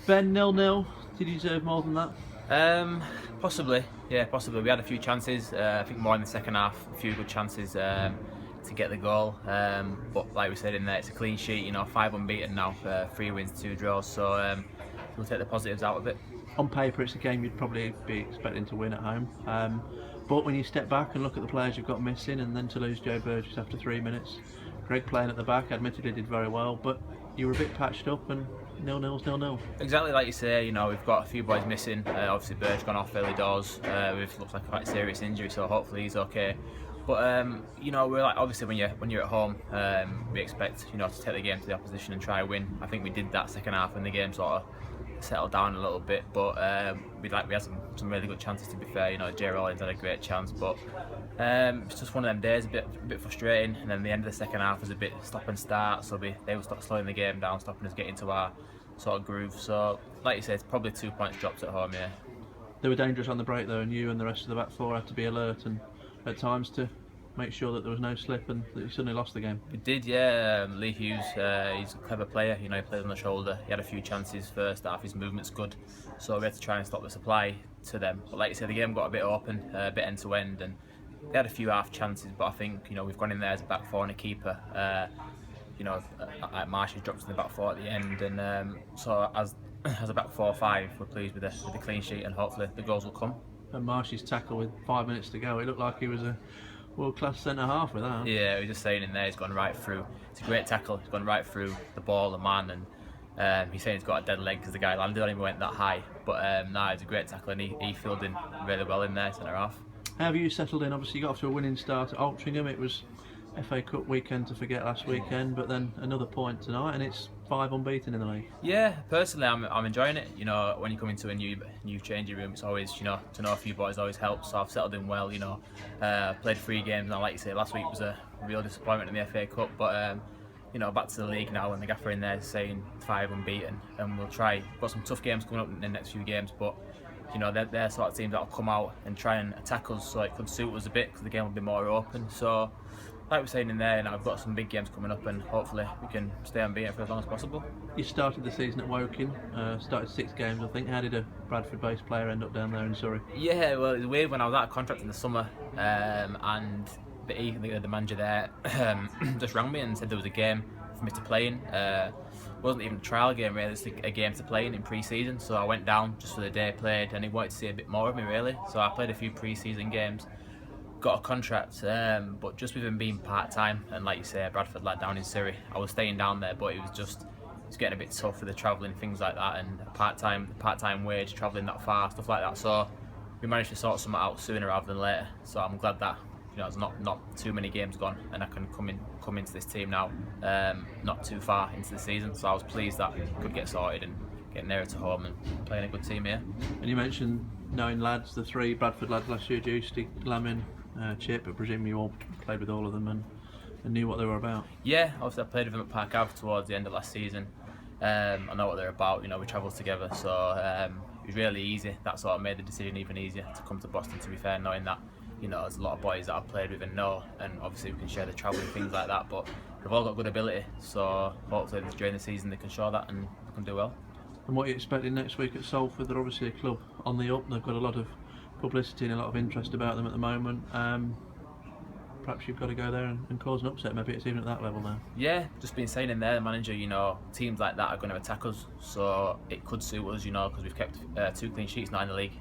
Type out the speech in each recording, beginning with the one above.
Ben, 0-0. Did you deserve more than that? Possibly, yeah, possibly. We had a few chances. I think more in the second half. A few good chances to get the goal. But like we said in there, it's a clean sheet. 5 unbeaten now, 3 wins, 2 draws. So we'll take the positives out of it. On paper, it's a game you'd probably be expecting to win at home. But when you step back and look at the players you've got missing, and then to lose Joe Burgess after 3 minutes, Greg playing at the back, admittedly did very well, but you were a bit patched up, and 0-0's 0-0. Exactly like you say, we've got a few boys missing. Obviously, Burge gone off early doors with looks like quite a serious injury, so hopefully he's okay. But we're like, obviously when you're at home, we expect to take the game to the opposition and try and win. I think we did that second half when the game sort of settled down a little bit, but we had some really good chances, to be fair. Jay Rollins had a great chance, but it's just one of them days, a bit frustrating. And then the end of the second half was a bit stop and start, so they would start slowing the game down, stopping us getting into our sort of groove. So like you said, it's probably 2 points dropped at home. Yeah, They were dangerous on the break though, and you and the rest of the back four had to be alert and at times to make sure that there was no slip and that you suddenly lost the game. we did. Yeah, Lee Hughes, he's a clever player. He plays on the shoulder. He had a few chances first half. His movement's good, so we had to try and stop the supply to them. But like you said, the game got a bit open, a bit end to end, and they had a few half chances. But I think we've gone in there as a back four and a keeper. Marshy's dropped in the back four at the end, and so as a back 4-5, we're pleased with the clean sheet, and hopefully the goals will come. And Marshy's tackle with 5 minutes to go, it looked like he was a world-class centre-half with that. Yeah, we were just saying in there, he's gone right through. It's a great tackle. He's gone right through the ball, the man, and he's saying he's got a dead leg because the guy landed on him and went that high. But it's a great tackle, and he filled in really well in there, centre-half. How have you settled in? Obviously you got off to a winning start at Altrincham. It was FA Cup weekend to forget last weekend, but then another point tonight, and it's 5 unbeaten in the league. Yeah, personally, I'm enjoying it. When you come into a new changing room, it's always to know a few boys always helps. So I've settled in well. Played 3 games, and like you say, last week was a real disappointment in the FA Cup. But back to the league now, and the gaffer in there saying 5 unbeaten, and we'll try. We've got some tough games coming up in the next few games, but they're sort of teams that'll come out and try and attack us, so it could suit us a bit because the game will be more open. So, like we're saying in there, I've got some big games coming up, and hopefully we can stay unbeaten for as long as possible. You started the season at Woking, started 6 games I think. How did a Bradford-based player end up down there in Surrey? Yeah, well, it was weird when I was out of contract in the summer, and the manager there just rang me and said there was a game for me to play in. It wasn't even a trial game really, it's a game to play in pre-season, so I went down just for the day, played, and he wanted to see a bit more of me really, so I played a few pre-season games, got a contract, but just with him being part-time, and like you say, a Bradford lad down in Surrey, I was staying down there, but it's getting a bit tough with the travelling, things like that, and part-time wage, travelling that far, stuff like that, so we managed to sort something out sooner rather than later, so I'm glad that there's not too many games gone, and I can come into this team now, not too far into the season. So I was pleased that we could get sorted and get nearer to home and playing a good team here. And you mentioned knowing lads, the 3 Bradford lads last year, Juicy, Lamin, Chip, I presume you all played with all of them and knew what they were about. Yeah, obviously I played with them at Park Ave towards the end of last season. I know what they're about, we travelled together, so it was really easy. That sort of made the decision even easier to come to Boston, to be fair, knowing that there's a lot of boys that I've played with and know, and obviously we can share the travel and things like that, but they've all got good ability, so hopefully during the season they can show that and they can do well. And what are you expecting next week at Salford? They're obviously a club on the up, they've got a lot of publicity and a lot of interest about them at the moment. Perhaps you've got to go there and cause an upset, maybe it's even at that level now. Yeah, just been saying in there, the manager, teams like that are going to attack us, so it could suit us, because we've kept 2 clean sheets now in the league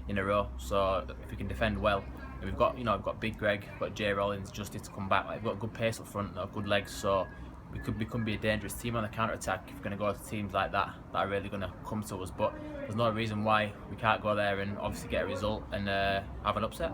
in a row, so if we can defend well, and we've got Big Greg, we've got Jay Rollins, Justice to come back, we've got good pace up front, good legs, so we could be a dangerous team on the counter attack if we're going to go to teams like that are really going to come to us. But there's no reason why we can't go there and obviously get a result and have an upset.